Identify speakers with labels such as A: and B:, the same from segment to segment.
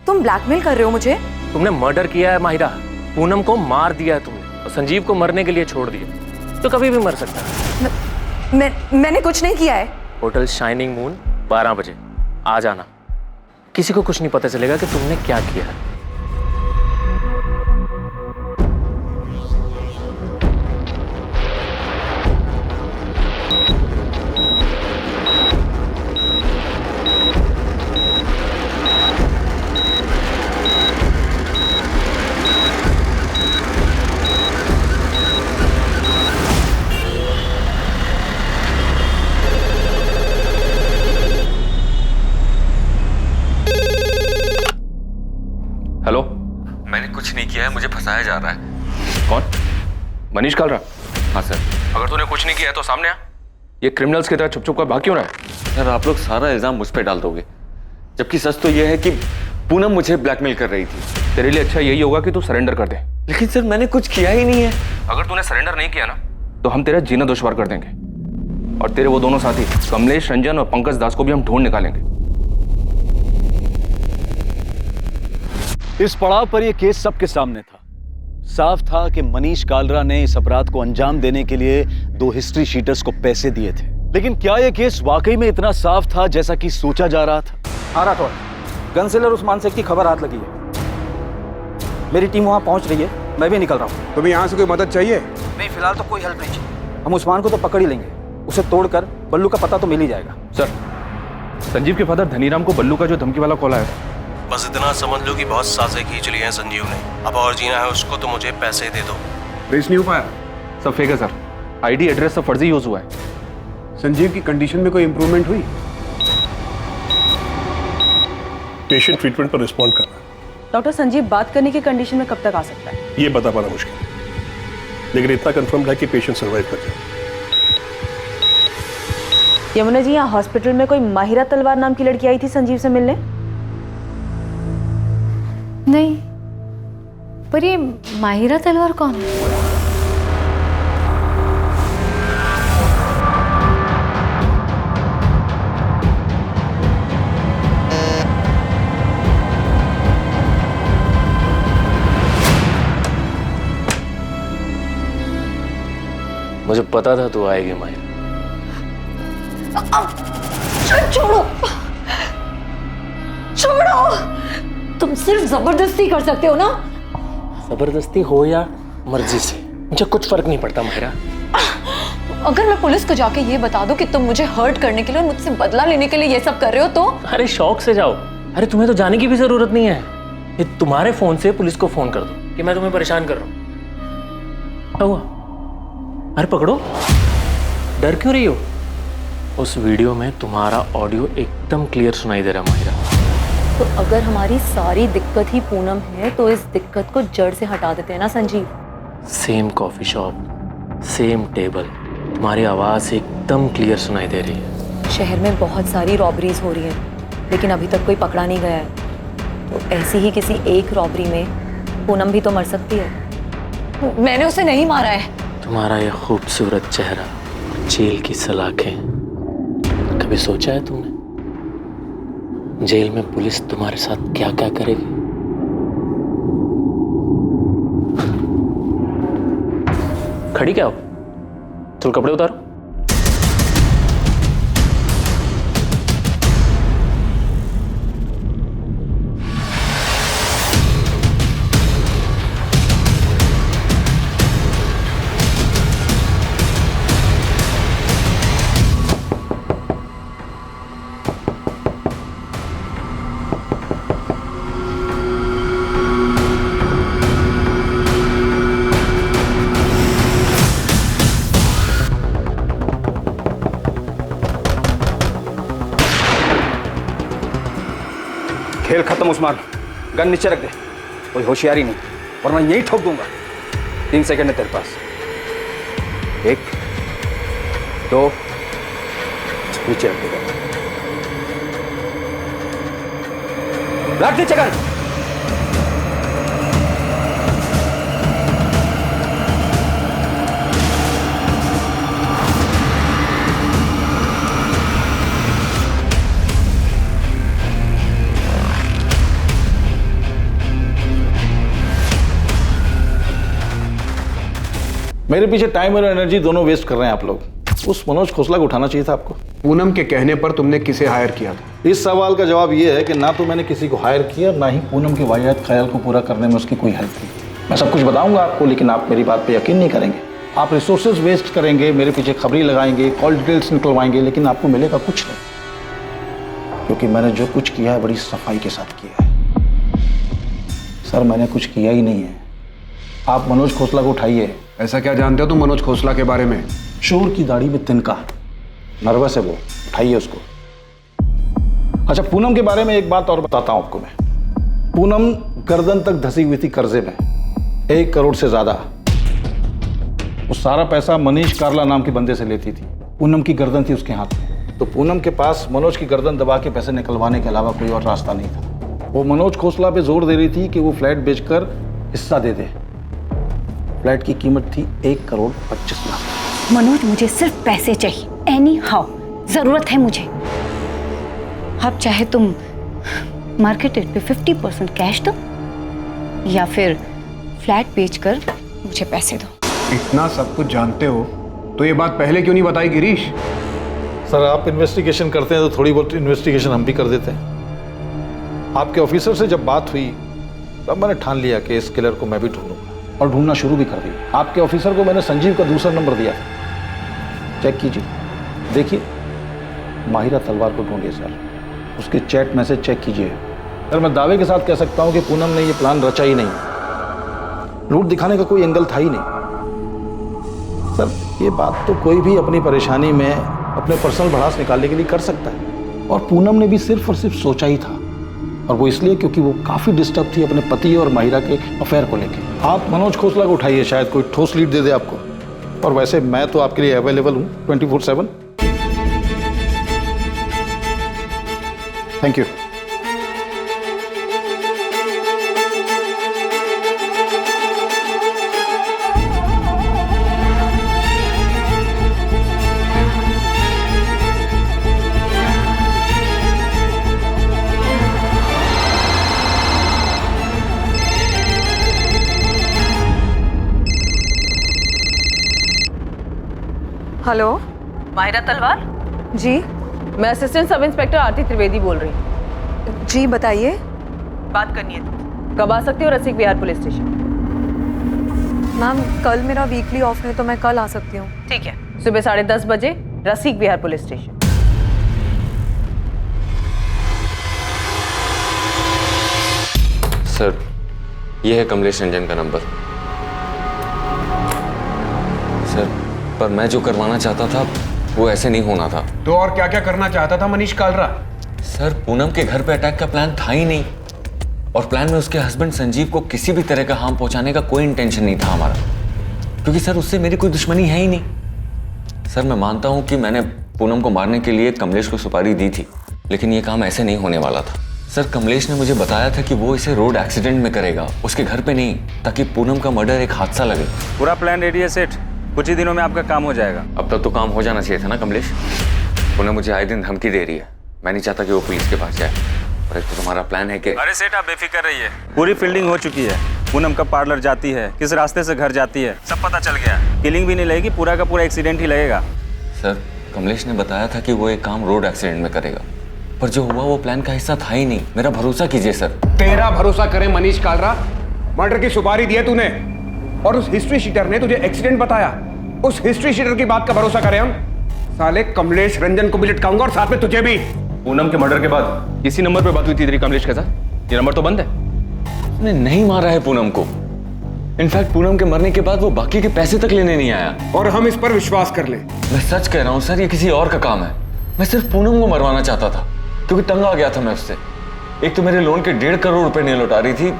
A: तुम ब्लैकमेल कर रहे हो मुझे?
B: तुमने मर्डर किया है माहिरा, पूनम को मार दिया है तुमने और संजीव को मरने के लिए छोड़ दिया। तो कभी भी मर सकता है।
A: मैंने कुछ नहीं किया है।
B: होटल शाइनिंग मून 12 बजे आ जाना। किसी को कुछ नहीं पता चलेगा कि तुमने क्या किया है।
C: हेलो,
D: मैंने कुछ नहीं किया है, मुझे फंसाया जा रहा है।
C: कौन? मनीष कालरा?
D: हाँ सर।
C: अगर तूने कुछ नहीं किया है तो सामने आ। ये क्रिमिनल्स की तरह छुप छुप कर भाग क्यों रहा है?
D: सर आप लोग सारा इल्जाम मुझ पे डाल दोगे, जबकि सच तो यह है कि पूनम मुझे ब्लैकमेल कर रही थी।
C: तेरे लिए अच्छा यही होगा कि तू सरेंडर कर दे।
D: लेकिन सर मैंने कुछ किया ही नहीं है।
C: अगर तूने सरेंडर नहीं किया ना तो हम तेरा जीना दुश्वार कर देंगे और तेरे वो दोनों साथी कमलेश रंजन और पंकज दास को भी हम ढूंढ निकालेंगे।
E: इस पड़ाव पर यह केस सबके सामने था। साफ था कि मनीष कालरा ने इस अपराध को अंजाम देने के लिए 2 हिस्ट्री शीटर्स को पैसे दिए थे। लेकिन क्या यह केस वाकई में इतना साफ था जैसा कि सोचा जा रहा था?
F: हाँ राठौर, गनसेलर उस्मान शेख की खबर हाथ लगी है। मेरी टीम वहाँ पहुँच रही है, मैं भी निकल रहा हूँ।
G: तुम्हें यहाँ से कोई मदद चाहिए?
F: नहीं, फिलहाल तो कोई हेल्प नहीं चाहिए। हम उस्मान को तो पकड़ ही लेंगे, उसे तोड़कर बल्लू का पता तो मिल ही जाएगा।
C: सर, संजीव के फादर धनीराम को बल्लू का जो धमकी वाला कॉल आया था,
H: बस इतना समझ लो कि बहुत साजें खींच ली हैं संजीव ने। अब और जीना है उसको तो मुझे पैसे दे दो।
G: ट्रेस नहीं हो पाया?
C: सब फेक है सर। आईडी एड्रेस सब फर्जी यूज हुआ है।
G: संजीव की कंडीशन में कोई इंप्रूवमेंट हुई?
H: पेशेंट ट्रीटमेंट पर रिस्पॉन्ड कर रहा है।
A: डॉक्टर, संजीव बात करने की कंडीशन में कब तक आ सकता है?
H: ये बता पाना मुश्किल है, लेकिन इतना कंफर्म है कि पेशेंट सर्वाइव कर जाए।
A: यमुना जी, यहाँ हॉस्पिटल में कोई माहिरा तलवार नाम की लड़की आई थी संजीव से मिलने?
I: नहीं, पर ये माहिरा तलवार कौन है?
B: मुझे पता था तू आएगी माहिरा।
I: छोड़ो, छोड़ो। तुम सिर्फ जबरदस्ती कर सकते हो ना?
B: जबरदस्ती हो या मर्जी से, मुझे कुछ फर्क नहीं पड़ता माहिरा।
I: अगर मैं पुलिस को जाके ये बता दूं कि तुम मुझे हर्ट करने के लिए और मुझसे बदला लेने के लिए ये सब कर रहे हो तो?
B: अरे शौक से जाओ। अरे तुम्हें तो जाने की भी जरूरत नहीं है। ये तुम्हारे फोन से पुलिस को फोन कर दो कि मैं तुम्हें परेशान कर रहा हूं। क्या हुआ? अरे पकड़ो, डर क्यों रही हो? उस वीडियो में तुम्हारा ऑडियो एकदम क्लियर सुनाई दे रहा माहिरा।
I: तो अगर हमारी सारी दिक्कत ही पूनम है तो इस दिक्कत को जड़ से हटा देते हैं ना Sanjeev?
B: Same coffee shop, same table, तुम्हारी आवाज एकदम क्लियर सुनाई दे रही है।
I: शहर में बहुत सारी रॉबरीज हो रही हैं, लेकिन अभी तक कोई पकड़ा नहीं गया है। तो ऐसी ही किसी एक रॉबरी में पूनम भी तो मर सकती है। मैंने उसे नहीं मारा है।
B: तुम्हारा ये खूबसूरत चेहरा, जेल की सलाखें, कभी सोचा है तुमने जेल में पुलिस तुम्हारे साथ क्या क्या करेगी? खड़ी क्या हो? चल कपड़े उतारो।
F: खेल खत्म उस्मान, गन नीचे रख दे। कोई होशियारी नहीं, वरना यही ठोक दूंगा। 3 सेकंड है तेरे पास। 1, 2, नीचे रख देगा। रख नीचे गन।
E: मेरे पीछे टाइम और एनर्जी दोनों वेस्ट कर रहे हैं आप लोग। उस मनोज खोसला को उठाना चाहिए था आपको।
G: पूनम के कहने पर तुमने किसे हायर किया था?
E: इस सवाल का जवाब ये है कि ना तो मैंने किसी को हायर किया, ना ही पूनम के वाहियात ख्याल को पूरा करने में उसकी कोई हेल्प की। मैं सब कुछ बताऊंगा आपको, लेकिन आप मेरी बात पे यकीन नहीं करेंगे। आप रिसोर्सेज वेस्ट करेंगे, मेरे पीछे खबरी लगाएंगे, कॉल डिटेल्स निकलवाएंगे, लेकिन आपको मिलेगा कुछ नहीं। क्योंकि मैंने जो कुछ किया है बड़ी सफाई के साथ किया है। सर मैंने कुछ किया ही नहीं है। आप मनोज खोसला को उठाइए।
G: ऐसा क्या जानते हो तुम मनोज खोसला के बारे में?
E: शोर की दाढ़ी में तिनका, नर्वस है वो, उठाइए उसको। अच्छा, पूनम के बारे में एक बात और बताता हूं आपको मैं। पूनम गर्दन तक धसी हुई थी कर्जे में, 1 करोड़ से ज्यादा। वो सारा पैसा मनीष कार्ला नाम के बंदे से लेती थी। पूनम की गर्दन थी उसके हाथ में, तो पूनम के पास मनोज की गर्दन दबा के पैसे निकलवाने के अलावा कोई और रास्ता नहीं था। वो मनोज खोसला पे जोर दे रही थी कि वो फ्लैट बेचकर हिस्सा दे दे। फ्लैट की कीमत थी 1 करोड़ 25 लाख।
J: मनोज, मुझे सिर्फ पैसे चाहिए, एनी हाउ जरूरत है मुझे। अब चाहे तुम मार्केट रेट पे 50% कैश दो या फिर फ्लैट बेचकर मुझे पैसे दो।
G: इतना सब कुछ जानते हो तो ये बात पहले क्यों नहीं बताई गिरीश?
E: सर आप इन्वेस्टिगेशन करते हैं तो थोड़ी बहुत इन्वेस्टिगेशन हम भी कर देते हैं। आपके ऑफिसर से जब बात हुई तब मैंने ठान लिया कि इस किलर को मैं भी ढूंढूंगा, और ढूंढना शुरू भी कर दिया। आपके ऑफिसर को मैंने संजीव का दूसरा नंबर दिया था, चेक कीजिए, देखिए। माहिरा तलवार को ढूंढिए सर, उसके चैट मैसेज चेक कीजिए। सर मैं दावे के साथ कह सकता हूं कि पूनम ने ये प्लान रचा ही नहीं। लूट दिखाने का कोई एंगल था ही नहीं। सर ये बात तो कोई भी अपनी परेशानी में अपने पर्सनल भड़ास निकालने के लिए कर सकता है, और पूनम ने भी सिर्फ और सिर्फ सोचा ही था, और वो इसलिए क्योंकि वो काफी डिस्टर्ब थी अपने पति और माहिरा के अफेयर को लेकर। आप मनोज खोसला को उठाइए, शायद कोई ठोस लीड दे दे आपको। और वैसे मैं तो आपके लिए अवेलेबल हूँ 24/7। Thank you.
A: हेलो, माहिरा तलवार
I: जी
A: मैं असिस्टेंट सब इंस्पेक्टर आरती त्रिवेदी बोल रही हूँ।
I: जी बताइए।
A: बात करनी है, कब आ सकती हो रसिक विहार पुलिस स्टेशन?
I: मैम कल मेरा वीकली ऑफ है तो मैं कल आ सकती हूँ।
A: ठीक है, सुबह 10:30 बजे रसिक विहार पुलिस स्टेशन।
D: सर ये है कमलेश रंजन का नंबर। सर पर मैं जो करवाना चाहता था वो ऐसे नहीं होना था।
G: तो और क्या क्या करना चाहता था मनीष कालरा?
D: सर पूनम के घर पे अटैक का प्लान था ही नहीं, और प्लान में उसके हस्बैंड संजीव को किसी भी तरह का हार्म पहुंचाने का कोई इंटेंशन नहीं था हमारा, क्योंकि सर उससे मेरी कोई दुश्मनी है ही नहीं। सर मैं मानता हूं कि मैंने पूनम को मारने के लिए कमलेश को सुपारी दी थी, लेकिन ये काम ऐसे नहीं होने वाला था। सर कमलेश ने मुझे बताया था कि वो इसे रोड एक्सीडेंट में करेगा, उसके घर पे नहीं, ताकि पूनम का मर्डर एक हादसा लगे।
F: पूरा प्लान रेडी है सेठ, कुछ ही दिनों में आपका काम हो जाएगा।
D: अब तक तो काम हो जाना चाहिए था ना कमलेश। पूनम मुझे आए दिन धमकी दे रही है, मैं नहीं चाहता कि वो पुलिस के पास जाए। और एक तो तुम्हारा प्लान है कि
F: अरे सेठ आप बेफिक्र रहिए, पूरी फील्डिंग हो चुकी है। पूनम कब पार्लर जाती है, किस रास्ते से घर जाती है, सब पता चल गया। किलिंग भी नहीं लगेगी, पूरा का पूरा एक्सीडेंट ही लगेगा।
D: सर कमलेश ने बताया था कि वो एक काम रोड एक्सीडेंट में करेगा, पर जो हुआ वो प्लान का हिस्सा था ही नहीं। मेरा भरोसा कीजिए सर।
G: तेरा भरोसा करे मनीष कालरा? मर्डर की सुपारी दी है तूने, और उस हिस्ट्री शीटर ने तुझे एक्सीडेंट बताया। उस हिस्ट्री शीटर की बात का भरोसा करें हम? साले कमलेश रंजन को भी लटकाऊंगा और साथ में तुझे भी।
C: पूनम के मर्डर के बाद इसी नंबर पे बात हुई थी तेरी कमलेश के साथ? ये नंबर तो बंद है।
D: उसने नहीं मारा है पूनम को। इनफैक्ट पूनम के मरने के बाद वो बाकी के पैसे तक लेने नहीं आया।
G: और हम इस पर विश्वास कर ले?
D: मैं सच कह रहा हूँ सर, ये किसी और का काम है। मैं सिर्फ पूनम को मरवाना चाहता था, क्योंकि तंग आ गया था मैं उससे। एक तो मेरे लोन के 1.5 करोड़ रुपए नहीं लौटा रही थी,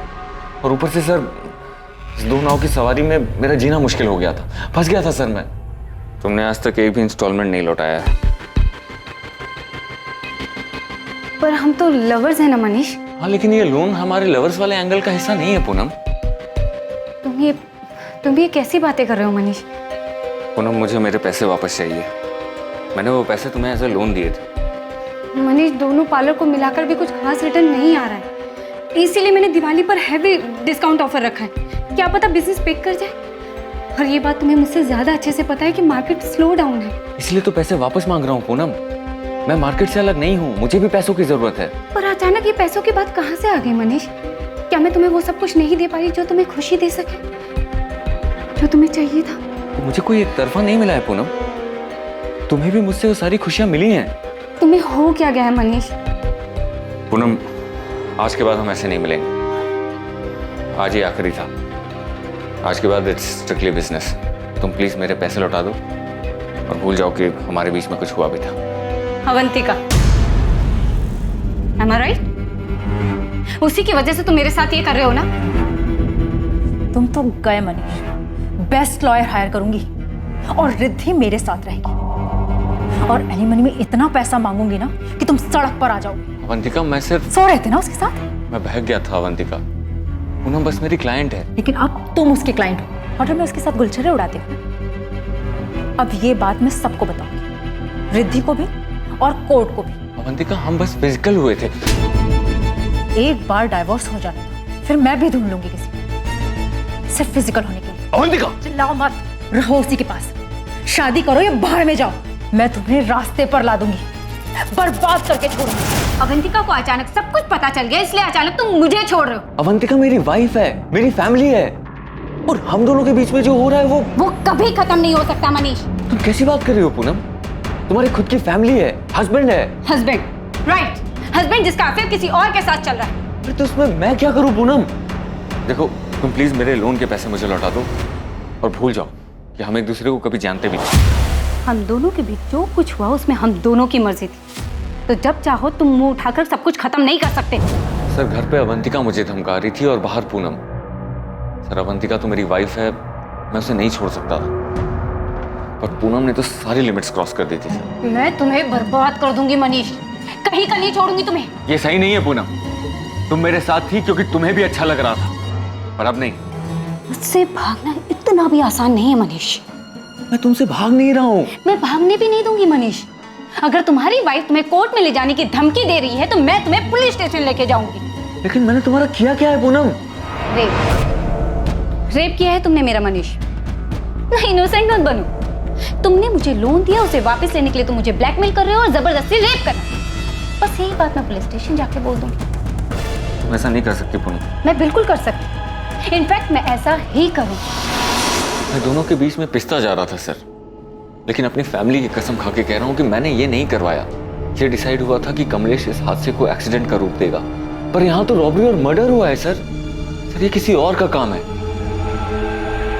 D: और ऊपर से सर इस 2 नाव की सवारी में मेरा जीना मुश्किल हो गया था, फंस गया था सर मैं। तुमने आज तक एक भी इंस्टॉलमेंट नहीं लौटाया है।
J: पर हम तो लवर्स हैं ना मनीष।
D: हाँ लेकिन ये लोन हमारे लवर्स वाले एंगल का हिस्सा नहीं है पूनम।
J: तुम ये कैसी बातें कर रहे हो मनीष?
D: पूनम मुझे मेरे पैसे वापस चाहिए। मैंने वो पैसे तुम्हें एज ए लोन दिए थे।
J: मनीष दोनों पार्लर को मिलाकर भी कुछ खास रिटर्न नहीं आ रहा है, इसीलिए मैंने दिवाली पर हैवी डिस्काउंट ऑफर रखा है। क्या पता बिजनेस पिक कर जाए। और ये बात तुम्हें मुझसे ज्यादा अच्छे से पता है कि मार्केट स्लो डाउन है।
D: इसलिए तो पैसे वापस मांग रहा हूँ पूनम। मैं मार्केट से अलग नहीं हूँ, मुझे भी पैसों की जरूरत है।
J: पर अचानक ये पैसों की बात कहाँ से आ गई मनीष? क्या मैं तुम्हें वो सब कुछ नहीं दे पाई जो तुम्हें खुशी दे सके, जो तुम्हें चाहिए था?
D: तो मुझे कोई एक तरफा नहीं मिला है पूनम, तुम्हें भी मुझसे वो सारी खुशियां मिली हैं।
J: तुम्हें हो क्या गया है मनीष?
D: पूनम, आज के बाद हम ऐसे नहीं मिलेंगे। आज ही आखिरी था, आज के बाद इट्स स्ट्रिक्टली बिजनेस। तुम प्लीज मेरे पैसे लौटा दो और भूल जाओ कि हमारे बीच में कुछ हुआ भी था।
J: Avantika, am I right? उसी की वजह से तुम मेरे साथ ये कर रहे हो ना?
I: तुम तो गए मनीष, बेस्ट लॉयर हायर करूंगी और रिद्धि मेरे साथ रहेगी और एलिमनी में इतना पैसा मांगूंगी ना कि तुम सड़क पर आ जाओगे।
D: अवंतिका, मैं सिर्फ
I: सो रहे थे ना उसके साथ?
D: मैं बहक गया था अवंतिका। पूनम बस मेरी क्लाइंट है।
I: लेकिन अब तुम उसके क्लाइंट हो, होटल में उसके साथ गुलछरे उड़ाते हो। अब ये बात मैं सबको बताऊंगी, रिद्धि को भी और कोर्ट को भी।
D: अवंतिका, हम बस फिजिकल हुए थे।
I: एक बार डाइवोर्स हो जाने दो, फिर मैं भी ढूंढ लूंगी किसी, सिर्फ फिजिकल होने के लिए।
D: अवंतिका,
I: चिल्लाओ मत, रहो उसी के पास। शादी करो या बाहर में जाओ, मैं तुम्हें रास्ते पर ला दूंगी, बर्बाद करके छोड़ूंगी।
J: अवंतिका को अचानक सब कुछ पता चल गया, इसलिए अचानक तुम मुझे छोड़ रहे हो।
D: अवंतिका मेरी वाइफ है, मेरी फैमिली है, और हम दोनों के बीच में जो हो रहा है वो
J: कभी खत्म नहीं हो सकता मनीष।
D: तुम कैसी बात कर रही हो पूनम? तुम्हारी खुद की फैमिली है, हस्बैंड है।
J: हस्बैंड, राइट, हस्बैंड जिसका अफेयर किसी और के साथ चल रहा है।
D: अरे तो उसमें मैं क्या करूं पूनम? देखो, तुम प्लीज मेरे लोन के पैसे मुझे लौटा दो और भूल जाओ कि हम एक दूसरे को कभी जानते भी नहीं।
J: हम दोनों के बीच जो कुछ हुआ उसमें हम दोनों की मर्जी थी, तो जब चाहो तुम मुंह उठाकर सब कुछ खत्म नहीं कर सकते।
D: सर, घर पे अवंतिका मुझे धमका रही थी और बाहर पूनम। सर, अवंतिका तो मेरी वाइफ है, मैं उसे नहीं छोड़ सकता था, पर पूनम ने तो सारी लिमिट्स क्रॉस कर दी थी सर।
J: मैं तुम्हें बर्बाद कर दूंगी मनीष, कहीं का नहीं छोड़ूंगी तुम्हें।
D: ये सही नहीं है पूनम, तुम मेरे साथ थी क्योंकि तुम्हें भी अच्छा लग रहा था, पर अब नहीं।
J: मुझसे भागना इतना भी आसान नहीं है मनीष।
D: मैं तुमसे भाग नहीं रहा हूँ। मैं
J: भागने भी नहीं दूंगी मनीष। अगर तुम्हारी वाइफ तुम्हें कोर्ट में ले जाने की धमकी दे रही है तो मैं तुम्हें पुलिस स्टेशन लेके जाऊंगी।
D: लेकिन मैंने तुम्हारा किया क्या है पूनम?
J: रेप किया है तुमने मेरा मनीष। नहीं, इनोसेंट मत बनो। तुमने मुझे लोन दिया, उसे वापस लेने के लिए तुम मुझे ब्लैकमेल कर रहे हो और जबरदस्ती रेप कर रहे हो। बस यही बात मैं पुलिस स्टेशन जाके बोल दूंगी।
D: तुम ऐसा नहीं कर सकती पूनम।
J: मैं बिल्कुल कर सकती, इनफैक्ट मैं ऐसा ही करूंगी।
D: मैं दोनों के बीच में पिसता जा रहा था सर, लेकिन अपनी फैमिली की कसम खा के कह रहा हूँ कि मैंने ये नहीं करवाया। ये डिसाइड हुआ था कि कमलेश इस हादसे को एक्सीडेंट का रूप देगा, पर यहाँ तो रॉबरी और मर्डर हुआ है सर। सर, ये किसी और का काम है।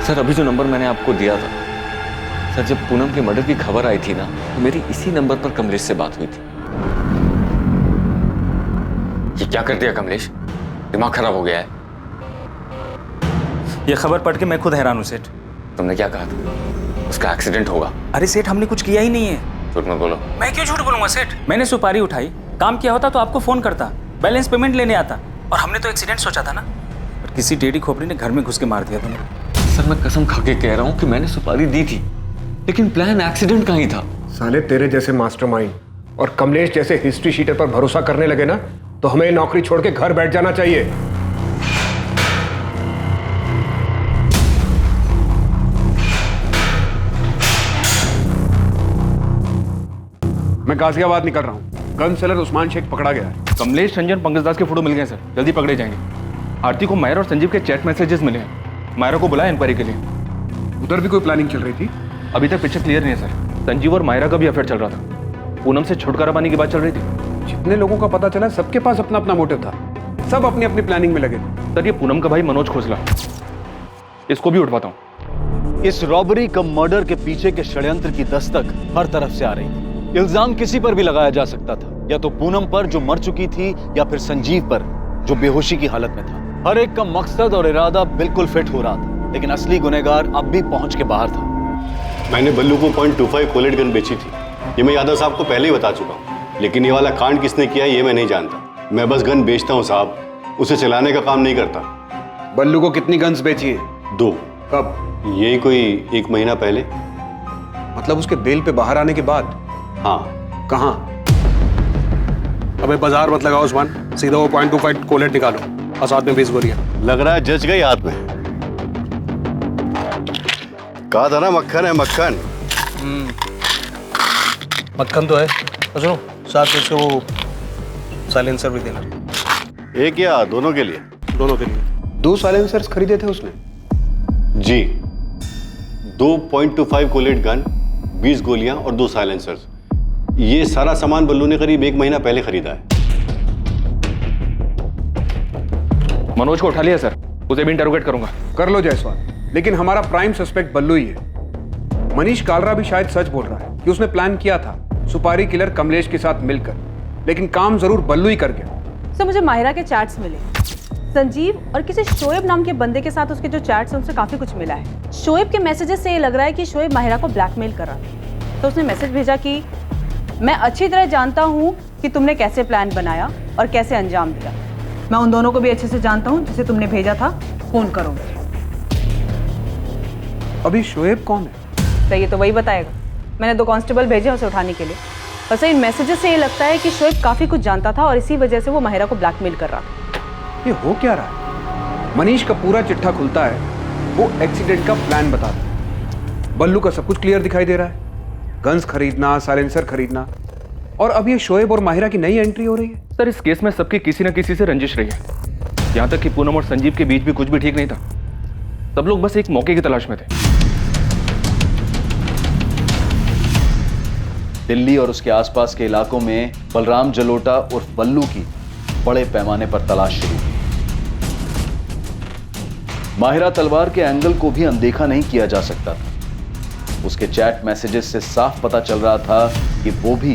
D: सर, अभी जो नंबर मैंने आपको दिया था सर, जब पूनम के मर्डर की खबर आई थी ना, तो मेरी इसी नंबर पर कमलेश से बात हुई थी। ये क्या कर दिया कमलेश? दिमाग खराब हो गया है।
F: ये खबर पढ़ के मैं खुद हैरान हूँ सेठ।
D: तुमने क्या कहा था? उसका एक्सीडेंट होगा।
F: अरे सेठ, हमने कुछ किया ही नहीं है।
D: झूठ मत बोलो।
F: मैं क्यों झूठ बोलूंगा सेठ? मैंने सुपारी उठाई, काम किया होता तो आपको फोन करता, बैलेंस पेमेंट लेने आता, और हमने तो एक्सीडेंट सोचा था ना, पर किसी टेढ़ी खोपड़ी ने घर में घुस के मार दिया तुम्हें।
D: सर, मैं कसम खा के कह रहा हूँ कि मैंने सुपारी दी थी, लेकिन प्लान एक्सीडेंट का ही था।
G: साले, तेरे जैसे मास्टरमाइंड और कमलेश जैसे हिस्ट्री शीटर पर भरोसा करने लगे ना, तो हमें नौकरी छोड़ के घर बैठ जाना चाहिए। मैं गाजियाबाद निकल रहा हूँ। गन सेलर उस्मान शेख पकड़ा गया है।
C: कमलेश, रंजन, पंकज दास के फोटो मिल गए सर, जल्दी पकड़े जाएंगे। आरती को मायरा और संजीव के चैट मैसेजेस मिले हैं। मायरा को बुलाया इंक्वायरी के लिए।
G: उधर भी कोई प्लानिंग चल रही थी?
C: अभी तक पिक्चर क्लियर नहीं है सर। संजीव और मायरा का भी अफेयर चल रहा था। पूनम से छुटकारा पाने की बात चल रही थी।
G: जितने लोगों का पता चला, सबके पास अपना अपना मोटिव था, सब अपनी अपनी प्लानिंग में लगे।
C: सर, ये पूनम का भाई मनोज खोसला, इसको भी उठवाता हूँ।
E: इस रॉबरी कम मर्डर के पीछे के षड्यंत्र की दस्तक हर तरफ से आ रही है। इल्जाम किसी पर भी लगाया जा सकता था, या तो पूनम पर जो मर चुकी थी, या फिर संजीव पर जो बेहोशी की हालत में था। हर एक का मकसद और इरादा बिल्कुल फिट हो रहा था, लेकिन असली गुनहगार अब भी पहुंच के बाहर था।
K: मैंने बल्लू को .25 कोलेट गन बेची थी, ये मैं यादव साहब को पहले ही बता चुका हूँ, लेकिन ये वाला कांड किसने किया ये मैं नहीं जानता। मैं बस गन बेचता हूँ साहब, उसे चलाने का काम नहीं करता।
G: बल्लू को कितनी गन्स बेची है?
K: 2।
G: कब?
K: यही कोई 1 महीना पहले।
G: मतलब उसके बेल पे बाहर आने के बाद?
K: हाँ।
G: कहाँ?
H: अबे बाजार मत लगाओ उस्मान, सीधा वो .25 कोलेट निकालो और साथ में 20 गोलियां।
K: लग रहा है जज गई हाथ में। कहा था ना मक्खन है मक्खन।
H: मक्खन तो है। और सुनो, साथ में इसको वो साइलेंसर भी देना।
K: एक या दोनों के लिए?
H: दोनों के लिए।
G: 2 साइलेंसर्स खरीदे थे उसने।
K: जी, 2.25 कोलेट गन, 20 गोलियां और 2 साइलेंसर्स। ये सारा सामान बल्लू ने करीब 1 महीना पहले खरीदा है।
C: मनोज को उठा लिया सर, उसे भी इंटरोगेट करूंगा।
G: कर लो जायसवाल, लेकिन हमारा प्राइम सस्पेक्ट बल्लू ही है। मनीष कालरा भी शायद सच बोल रहा है कि उसने प्लान किया था सुपारी किलर कमलेश के साथ मिलकर, लेकिन काम जरूर बल्लू ही कर गया।
A: सर मुझे माहिरा के चैट्स मिले, संजीव और किसी शोएब नाम के बंदे के साथ उसके जो चैट्स हैं उनसे काफी कुछ मिला है। शोएब के मैसेजेस से ये लग रहा है कि शोएब माहिरा को ब्लैकमेल कर रहा था। तो उसने मैसेज भेजा कि मैं अच्छी तरह जानता हूँ कि तुमने कैसे प्लान बनाया और कैसे अंजाम दिया। मैं उन दोनों को भी अच्छे से जानता हूँ जिसे तुमने भेजा था, फोन करो।
G: अभी शोएब कौन है?
A: तो ये तो वही बताएगा। मैंने 2 कांस्टेबल भेजे उसे उठाने के लिए। वैसे इन मैसेजेस से ये लगता है कि शोएब काफी कुछ जानता था और इसी वजह से वो माहिरा को ब्लैकमेल कर रहा था।
G: ये हो क्या रहा है? मनीष का पूरा चिट्ठा खुलता है, वो एक्सीडेंट का प्लान बताता है। बल्लू का सब कुछ क्लियर दिखाई दे रहा है, गन्स खरीदना, साइलेंसर खरीदना, और अब ये शोएब और माहिरा की नई एंट्री हो रही है।
C: सर इस केस में सबकी किसी न किसी से रंजिश रही है। यहाँ तक कि पूनम और संजीव के बीच भी कुछ भी ठीक नहीं था। सब लोग बस एक मौके की तलाश में थे।
E: दिल्ली और उसके आसपास के इलाकों में बलराम जलोटा उर्फ बल्लू की बड़े पैमाने पर तलाश शुरू हुई। माहिरा तलवार के एंगल को भी अनदेखा नहीं किया जा सकता था। उसके चैट मैसेजेस से साफ पता चल रहा था कि वो भी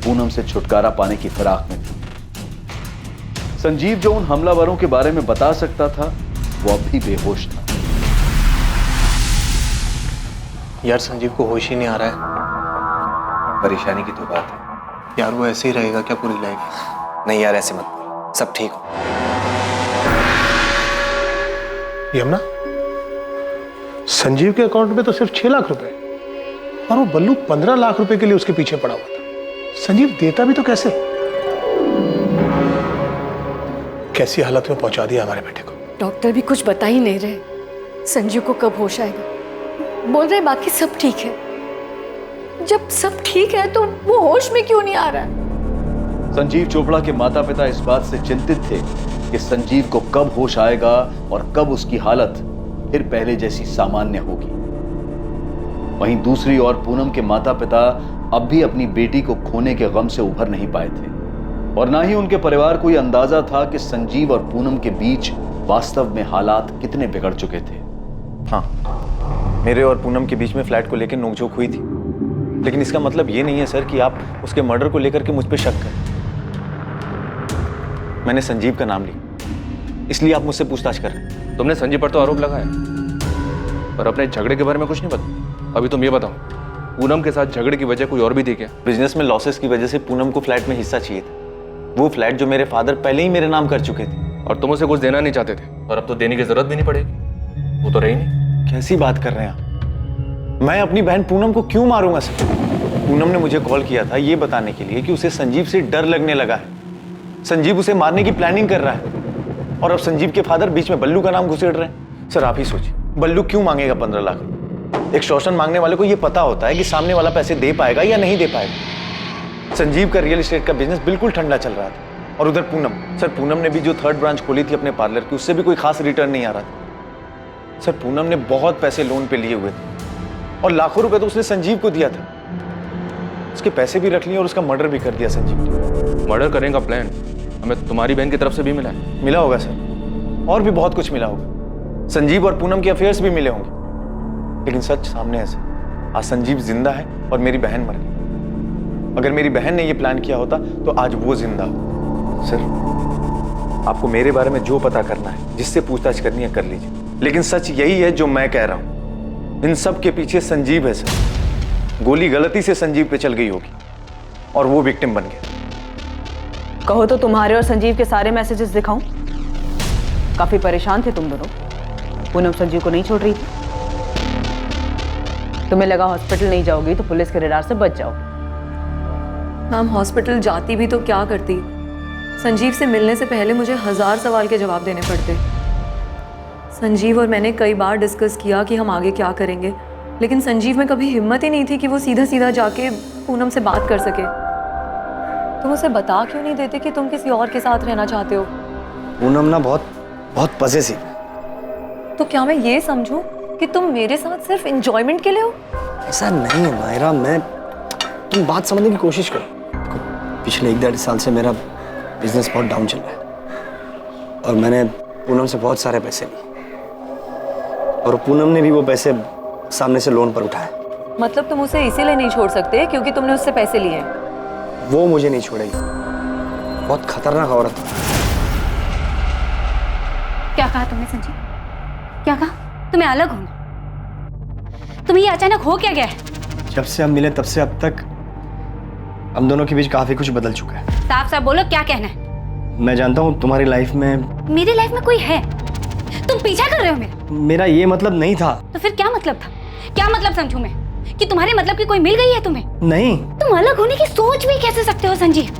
E: पूनम से छुटकारा पाने की फिराक में थी। संजीव जो उन हमलावरों के बारे में बता सकता था, वो अब भी बेहोश था।
H: यार संजीव को होश ही नहीं आ रहा है।
D: परेशानी की तो बात है
H: यार, वो ऐसे ही रहेगा क्या पूरी लाइफ?
D: नहीं यार, ऐसे मत बोल, सब ठीक हो।
H: यमुना, संजीव के अकाउंट में तो सिर्फ 6 लाख रुपए और वो बल्लू 15 लाख रुपए के लिए उसके पीछे पड़ा हुआ था। संजीव देता भी तो कैसे? कैसी हालत में पहुंचा दिया हमारे बेटे को।
L: डॉक्टर भी कुछ बता ही नहीं रहे संजीव को कब होश आएगा। बोल रहे बाकी सब ठीक है। जब सब ठीक है तो वो होश में क्यों नहीं आ रहा है?
E: संजीव चोपड़ा के माता पिता इस बात से चिंतित थे कि संजीव को कब होश आएगा और कब उसकी हालत फिर पहले जैसी सामान्य होगी। वहीं दूसरी ओर पूनम के माता पिता अब भी अपनी बेटी को खोने के गम से उभर नहीं पाए थे और ना ही उनके परिवार को यह अंदाजा था कि संजीव और पूनम के बीच वास्तव में हालात कितने बिगड़ चुके थे।
D: हाँ, मेरे और पूनम के बीच में फ्लैट को लेकर नोकझोंक हुई थी, लेकिन इसका मतलब ये नहीं है सर कि आप उसके मर्डर को लेकर के मुझ पे शक करें। मैंने संजीव का नाम लिया, इसलिए आप मुझसे पूछताछ कर रहे हैं।
C: तुमने संजीव पर तो आरोप लगाया, पर अपने झगड़े के बारे में कुछ नहीं बताया। अभी तुम ये बताओ, पूनम के साथ झगड़े की वजह कोई और भी थी क्या?
D: बिजनेस में लॉसेस की वजह से पूनम को फ्लैट में हिस्सा चाहिए था। वो फ्लैट जो मेरे फादर पहले ही मेरे नाम कर चुके थे
C: और तुम उसे कुछ देना नहीं चाहते थे, और अब तो देने की जरूरत भी नहीं पड़ेगी। वो तो रही नहीं।
D: कैसी बात कर रहे हैं आप? मैं अपनी बहन पूनम को क्यों मारूंगा सर? पूनम ने मुझे कॉल किया था ये बताने के लिए कि उसे संजीव से डर लगने लगा है। संजीव उसे मारने की प्लानिंग कर रहा है और अब संजीव के फादर बीच में बल्लू का नाम घुसेड़ रहे हैं। सर आप ही सोचिए, बल्लू क्यों मांगेगा 15 लाख रुपए? एक शोषण मांगने वाले को यह पता होता है कि सामने वाला पैसे दे पाएगा या नहीं दे पाएगा। संजीव का रियल एस्टेट का बिजनेस बिल्कुल ठंडा चल रहा था और उधर पूनम, सर पूनम ने भी जो 3rd ब्रांच खोली थी अपने पार्लर की, उससे भी कोई खास रिटर्न नहीं आ रहा था। सर पूनम ने बहुत पैसे लोन पे लिए हुए थे और लाखों रुपए तो उसने संजीव को दिया था। उसके पैसे भी रख लिए और उसका मर्डर भी कर दिया संजीव ने।
C: मर्डर करने का प्लान हमें तुम्हारी बहन की तरफ से भी मिला है।
D: मिला होगा सर, और भी बहुत कुछ मिला होगा। संजीव और पूनम के अफेयर्स भी मिले होंगे, लेकिन सच सामने है सर। आज संजीव जिंदा है और मेरी बहन मर गई। अगर मेरी बहन ने यह प्लान किया होता तो आज वो जिंदा हो। सर आपको मेरे बारे में जो पता करना है, जिससे पूछताछ करनी है कर लीजिए, लेकिन सच यही है जो मैं कह रहा हूं। इन सब के पीछे संजीव है सर। गोली गलती से संजीव पे चल गई होगी और वो विक्टिम बन गया।
A: कहो तो तुम्हारे और संजीव के सारे मैसेजेस दिखाऊं? काफी परेशान थे तुम दोनों। पूनम संजीव को नहीं छोड़ रही थी। तुम्हें लगा हॉस्पिटल नहीं जाओगी तो पुलिस के रडार से बच जाओगी।
L: मैम हॉस्पिटल जाती भी तो क्या करती? संजीव से मिलने से पहले मुझे 1000 सवाल के जवाब देने पड़ते। संजीव और मैंने कई बार डिस्कस किया कि हम आगे क्या करेंगे, लेकिन संजीव में कभी हिम्मत ही नहीं थी कि वो सीधा सीधा जाके पूनम से बात कर सके। तुम उसे बता क्यों नहीं देते कि तुम किसी और के साथ रहना चाहते हो?
M: पूनम ना बहुत बहुत पजेसिव।
L: तो क्या मैं ये समझूं कि तुम मेरे साथ सिर्फ एंजॉयमेंट के लिए हो?
M: ऐसा नहीं है मायरा, तुम बात समझने की कोशिश करो। पिछले 1-1.5 साल से मेरा बिजनेस बहुत डाउन चल रहा है और मैंने पूनम से बहुत सारे पैसे लिए और पूनम ने भी वो पैसे सामने से लोन पर उठाए।
L: मतलब तुम उसे इसीलिए नहीं छोड़ सकते क्योंकि तुमने उससे पैसे लिए हैं?
M: वो मुझे नहीं छोड़ेगी, बहुत खतरनाक औरत है।
J: क्या कहा तुमने संजीव? क्या कहा? तुम्हें अलग होना? तुम्हें ये अचानक हो क्या गया है?
M: जब से हम मिले तब से अब तक हम दोनों के बीच काफी कुछ बदल चुका है।
J: साफ साफ बोलो, क्या कहना है?
M: मैं जानता हूँ तुम्हारी लाइफ में,
J: मेरी लाइफ में कोई है? तुम पीछा कर रहे हो
M: मेरा ये मतलब नहीं था।
J: तो फिर क्या मतलब था? क्या मतलब समझूं मैं कि तुम्हारे मतलब की कोई मिल गई है तुम्हें?
M: नहीं।
J: तुम अलग होने की सोच भी कैसे सकते हो संजीव?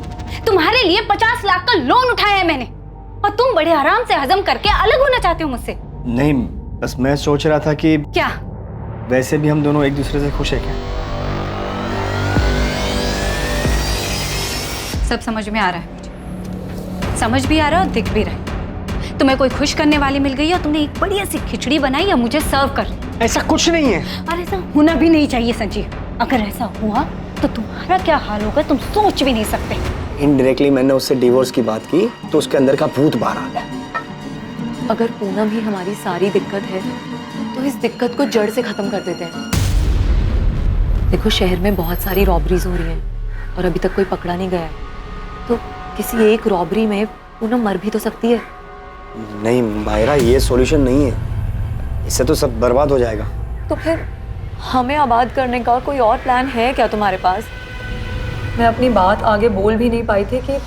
J: तुम्हारे लिए 50 लाख का लोन उठाया है मैंने और तुम बड़े आराम से हजम करके अलग होना चाहते हो मुझसे।
M: नहीं, बस मैं सोच रहा था कि
J: क्या
M: वैसे भी हम दोनों एक दूसरे से खुश है क्या?
J: सब समझ में आ रहा है मुझे, समझ भी आ रहा है और दिख भी रहा है। तुम्हें कोई खुश करने वाली मिल गई और तुमने एक बढ़िया सी खिचड़ी बनाई और मुझे सर्व कर ली।
M: ऐसा कुछ नहीं है।
J: और ऐसा होना भी नहीं चाहिए संजीव। अगर ऐसा हुआ तो तुम्हारा क्या हाल होगा तुम सोच भी नहीं सकते।
M: इनडायरेक्टली मैंने उससे डिवोर्स की बात की तो उसके अंदर का भूत बाहर आ गया।
L: अगर पूनम ही हमारी सारी दिक्कत है तो इस दिक्कत को जड़ से खत्म कर देते हैं। देखो, शहर में बहुत सारी रॉबरीज हो रही हैं और अभी तक कोई पकड़ा नहीं गया है, तो किसी एक रॉबरी में पूनम मर भी तो सकती है।
M: नहीं मायरा, ये सॉल्यूशन नहीं है, इससे तो सब बर्बाद हो जाएगा।
L: तो फिर हमें आबाद करने का कोई और प्लान है क्या तुम्हारे पास? मैं अपनी बात आगे बोल भी नहीं पाई थी कि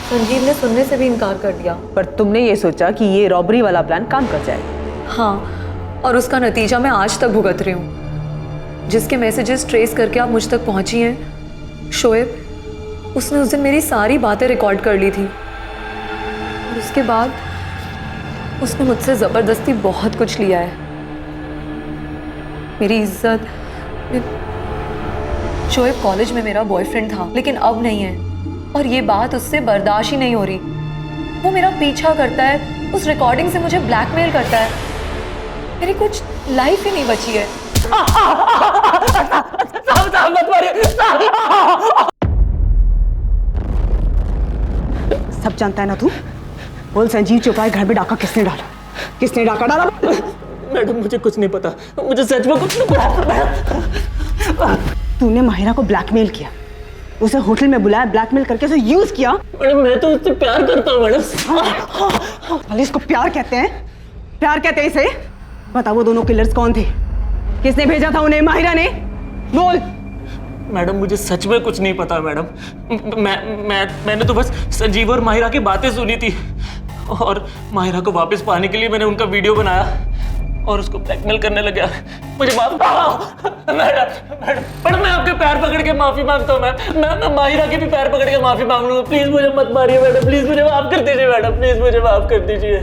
L: संजीव ने सुनने से भी इनकार कर दिया।
A: पर तुमने ये सोचा कि ये रॉबरी वाला प्लान काम कर जाए।
L: हाँ, और उसका नतीजा मैं आज तक भुगत रही हूँ। जिसके मैसेजेस ट्रेस करके आप मुझ तक पहुँची हैं, शोएब, उसने उस दिन मेरी सारी बातें रिकॉर्ड कर ली थी और उसके बाद उसने मुझसे ज़बरदस्ती बहुत कुछ लिया है। मेरी इज्जत। शोएब कॉलेज में मेरा बॉयफ्रेंड था लेकिन अब नहीं है और ये बात उससे बर्दाश्त ही नहीं हो रही। वो मेरा पीछा करता है, उस रिकॉर्डिंग से मुझे ब्लैकमेल करता है। मेरी कुछ लाइफ ही नहीं बची है।
A: सब जानता है ना तू? बोल संजीव चोपड़ा घर में डाका किसने डाला? किसने डाका डाला?
B: मैडम मुझे कुछ नहीं पता, मुझे सच में कुछ नहीं पता।
A: तूने माहिरा को ब्लैकमेल किया, उसे होटल में बुलाया, ब्लैकमेल करके उसे यूज किया।
B: मैडम मैं तो उससे प्यार करता हूँ मैडम।
A: भले इसको प्यार कहते हैं? प्यार कहते हैं इसे? बता वो दोनों किलर्स कौन थे? किसने भेजा था उन्हें? माहिरा ने? बोल।
B: मैडम मुझे सच में कुछ नहीं पता मैडम। मैंने तो बस संजीव और माहिरा की बातें सुनी थी और माहिरा को वापस पाने के लिए मैंने उनका वीडियो बनाया और उसको ब्लैकमेल करने लगा। मुझे माफ मैडम मैं आपके पैर पकड़ के माफी मांगता हूँ। मैं माहिरा के भी पैर पकड़ के माफी मांग लूंगा। प्लीज मुझे मत मारिए मैडम, प्लीज मुझे माफ कर दीजिए मैडम, प्लीज मुझे माफ कर दीजिए।